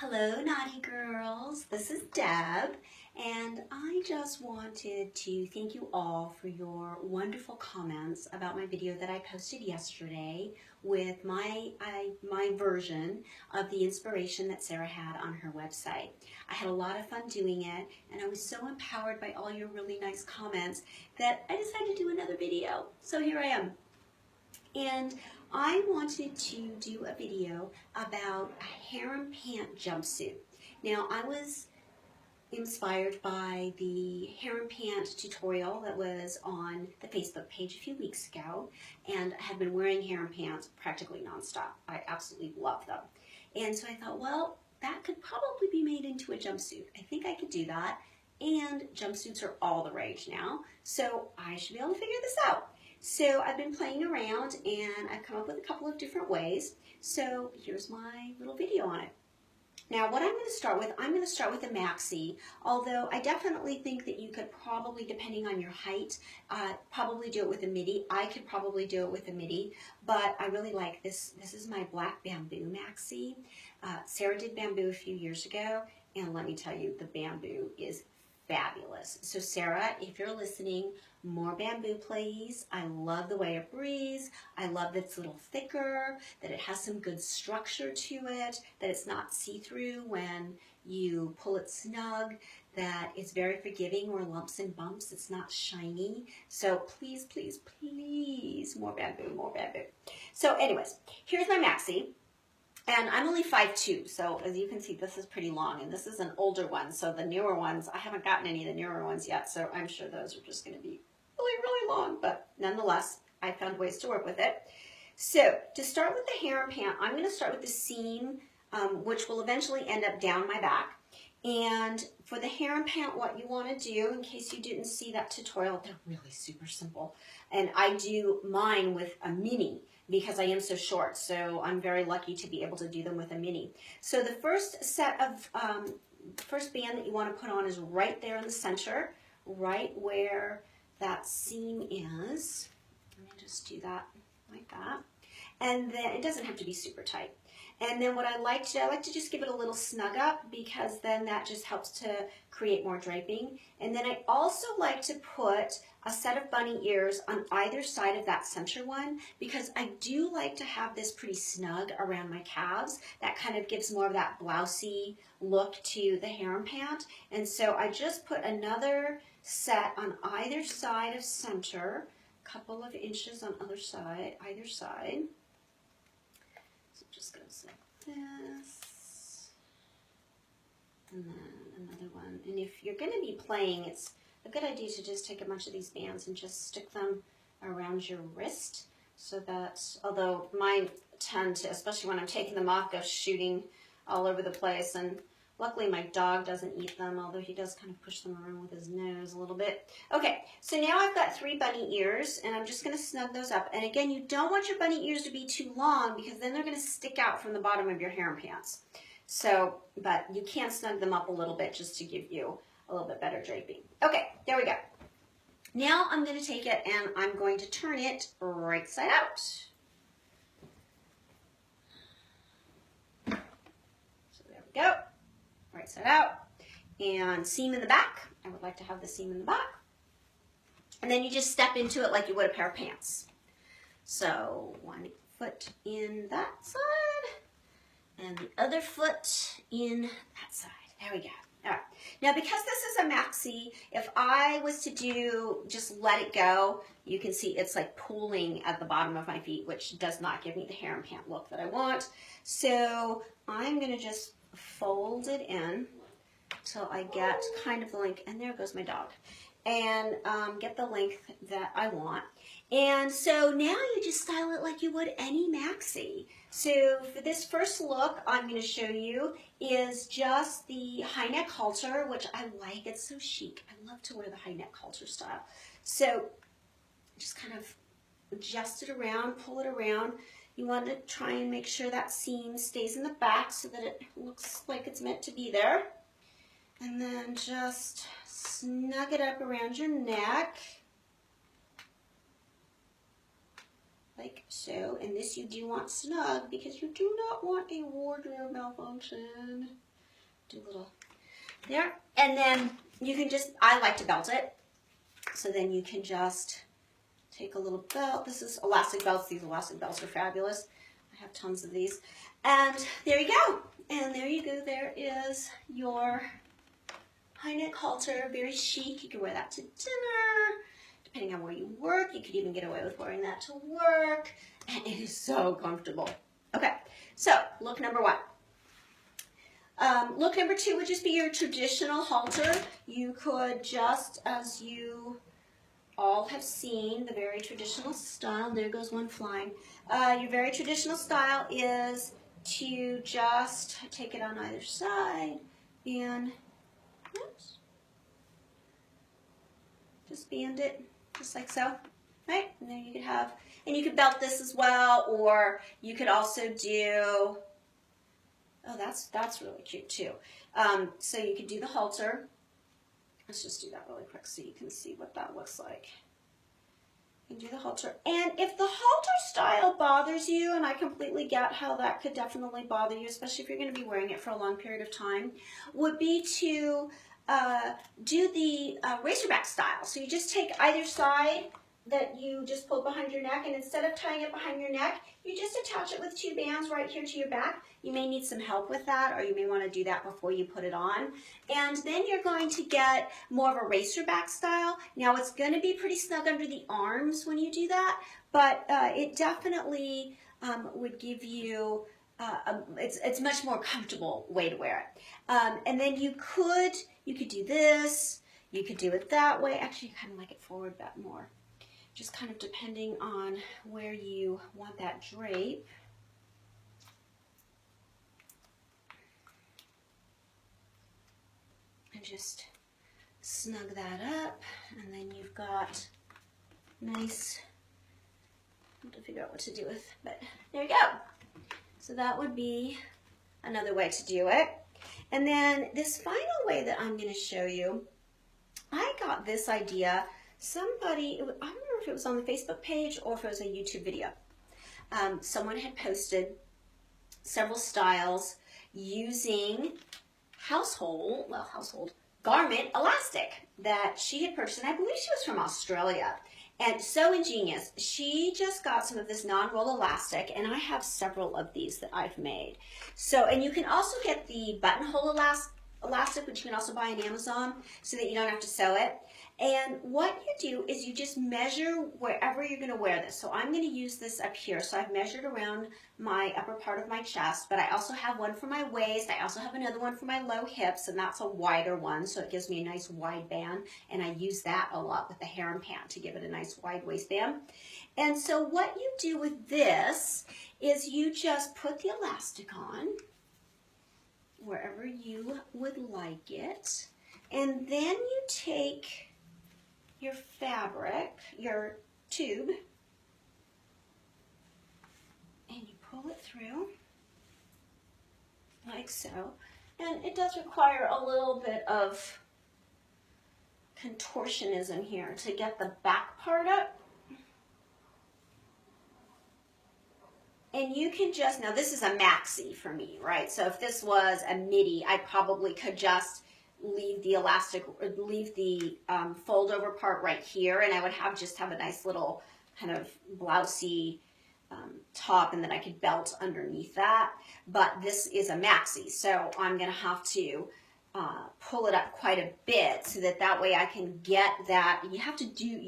Hello, naughty girls. This is Deb, and I just wanted to thank you all for your wonderful comments about my video that I posted yesterday with my version of the inspiration that Sarah had on her website. I had a lot of fun doing it, and I was so empowered by all your really nice comments that I decided to do another video. So here I am. And I wanted to do a video about a harem pant jumpsuit. Now, I was inspired by the harem pant tutorial that was on the Facebook page a few weeks ago, and I have been wearing harem pants practically nonstop. I absolutely love them. And so I thought, well, that could probably be made into a jumpsuit. I think I could do that, and jumpsuits are all the rage now, so I should be able to figure this out. So I've been playing around and I've come up with a couple of different ways. So here's my little video on it. Now what I'm going to start with a Maxi, although I definitely think that you could probably, depending on your height, probably do it with a midi. I could probably do it with a midi, but I really like this. This is my black bamboo Maxi. Sarah did bamboo a few years ago, and let me tell you, the bamboo is fabulous. So Sarah, if you're listening, more bamboo please. I love the way it breathes. I love that it's a little thicker, that it has some good structure to it, that it's not see-through when you pull it snug, that it's very forgiving or lumps and bumps. It's not shiny. So please, please, please, more bamboo, more bamboo. So anyways, here's my Maxi. And I'm only 5'2", so as you can see, this is pretty long, and this is an older one, so the newer ones, I haven't gotten any of the newer ones yet, so I'm sure those are just going to be really, really long, but nonetheless, I found ways to work with it. So, to start with the harem pant, I'm going to start with the seam, which will eventually end up down my back. And for the harem pant, what you want to do, in case you didn't see that tutorial, they're really super simple. And I do mine with a mini, because I am so short, so I'm very lucky to be able to do them with a mini. So the first set of, first band that you want to put on is right there in the center, right where that seam is. Let me just do that like that. And then it doesn't have to be super tight. And then what I like to just give it a little snug up, because then that just helps to create more draping. And then I also like to put a set of bunny ears on either side of that center one, because I do like to have this pretty snug around my calves. That kind of gives more of that blousey look to the harem pant. And so I just put another set on either side of center, a couple of inches on either side. So it just goes like this, and then another one. And if you're going to be playing, it's a good idea to just take a bunch of these bands and just stick them around your wrist, so that, although mine tend to, especially when I'm taking them off, go shooting all over the place, and luckily my dog doesn't eat them, although he does kind of push them around with his nose a little bit. Okay, so now I've got 3 bunny ears, and I'm just going to snug those up. And again, you don't want your bunny ears to be too long, because then they're going to stick out from the bottom of your harem pants. So, but you can snug them up a little bit just to give you a little bit better draping. Okay, there we go. Now I'm going to take it and I'm going to turn it right side out. So there we go. Right side out. And seam in the back. I would like to have the seam in the back. And then you just step into it like you would a pair of pants. So 1 foot in that side and the other foot in that side. There we go. All right. Now, because this is a Maxi, if I was to do just let it go, you can see it's like pooling at the bottom of my feet, which does not give me the harem pant look that I want. So I'm going to just fold it in till I get kind of the length, and there goes my dog, and get the length that I want. And so now you just style it like you would any Maxi. So for this first look, I'm going to show you is just the high neck halter, which I like. It's so chic. I love to wear the high neck halter style. So just kind of adjust it around, pull it around. You want to try and make sure that seam stays in the back so that it looks like it's meant to be there. And then just snug it up around your neck. Like so. And this you do want snug, because you do not want a wardrobe malfunction. do a little there. And then you can just, I like to belt it. So then you can just take a little belt. This is elastic belts. These elastic belts are fabulous. I have tons of these. And there you go. And there you go. There is your high neck halter. Very chic. You can wear that to dinner. Depending on where you work, you could even get away with wearing that to work. And it is so comfortable. Okay, so look number one. Look number two would just be your traditional halter. You could just, as you all have seen, the very traditional style. There goes one flying. Your very traditional style is to just take it on either side and oops, just band it just like so, right? And then you could have, and you could belt this as well, or you could also do, oh, that's really cute too. So you could do the halter. Let's just do that really quick so you can see what that looks like. You can do the halter. And if the halter style bothers you, and I completely get how that could definitely bother you, especially if you're going to be wearing it for a long period of time, would be to do the Razorback style. So you just take either side that you just pull behind your neck, and instead of tying it behind your neck, you just attach it with two bands right here to your back. You may need some help with that, or you may want to do that before you put it on. And then you're going to get more of a Razorback style. Now it's going to be pretty snug under the arms when you do that, but it definitely would give you, it's a much more comfortable way to wear it. And then you could do this, you could do it that way. Actually, you kind of like it forward a bit more. Just kind of depending on where you want that drape. And just snug that up, and then you've got nice, I have to figure out what to do with, but there you go. So that would be another way to do it. And then this final way that I'm going to show you, I got this idea. Somebody, I don't remember if it was on the Facebook page or if it was a YouTube video. Someone had posted several styles using household garment elastic that she had purchased, and I believe she was from Australia. And so ingenious. She just got some of this non-roll elastic, and I have several of these that I've made. So, and you can also get the buttonhole elastic, which you can also buy on Amazon, so that you don't have to sew it. And what you do is you just measure wherever you're going to wear this. So I'm going to use this up here. So I've measured around my upper part of my chest, but I also have one for my waist. I also have another one for my low hips, and that's a wider one, so it gives me a nice wide band. And I use that a lot with the harem pant to give it a nice wide waistband. And so what you do with this is you just put the elastic on wherever you would like it, and then you take your fabric, your tube, and you pull it through like so. And it does require a little bit of contortionism here to get the back part up. And you can just, now this is a maxi for me, right? So if this was a midi, I probably could just leave the elastic, or leave the fold over part right here, and I would just have a nice little kind of blousey top, and then I could belt underneath that. But this is a maxi, so I'm going to have to pull it up quite a bit so that way I can get that. You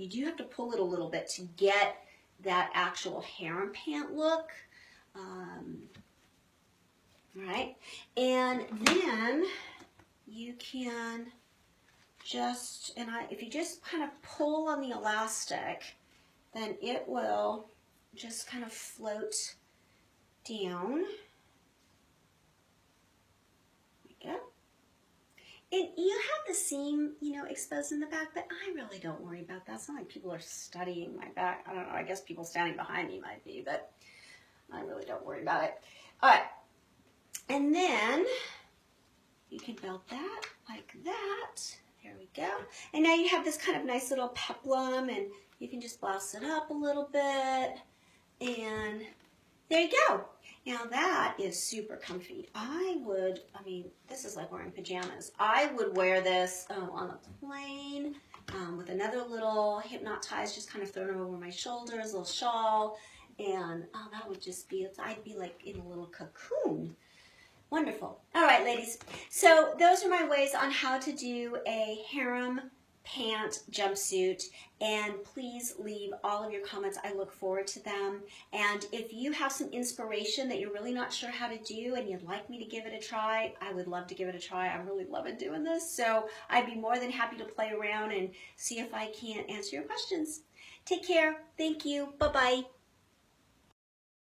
do have to pull it a little bit to get that actual harem pant look. Right, and then you can just, if you just kind of pull on the elastic, then it will just kind of float down. There we go. And you have the seam, exposed in the back, but I really don't worry about that. It's not like people are studying my back. I don't know, I guess people standing behind me might be, but I really don't worry about it. All right, and then you can belt that like that. There we go. And now you have this kind of nice little peplum, and you can just blouse it up a little bit. And there you go. Now that is super comfy. I mean, this is like wearing pajamas. I would wear this on the plane with another little HipKnoTies just kind of thrown over my shoulders, a little shawl, and that would just be, I'd be like in a little cocoon. Wonderful. All right, ladies. So those are my ways on how to do a harem pant jumpsuit, and please leave all of your comments. I look forward to them. And if you have some inspiration that you're really not sure how to do and you'd like me to give it a try, I would love to give it a try. I'm really loving doing this, so I'd be more than happy to play around and see if I can answer your questions. Take care. Thank you. Bye-bye.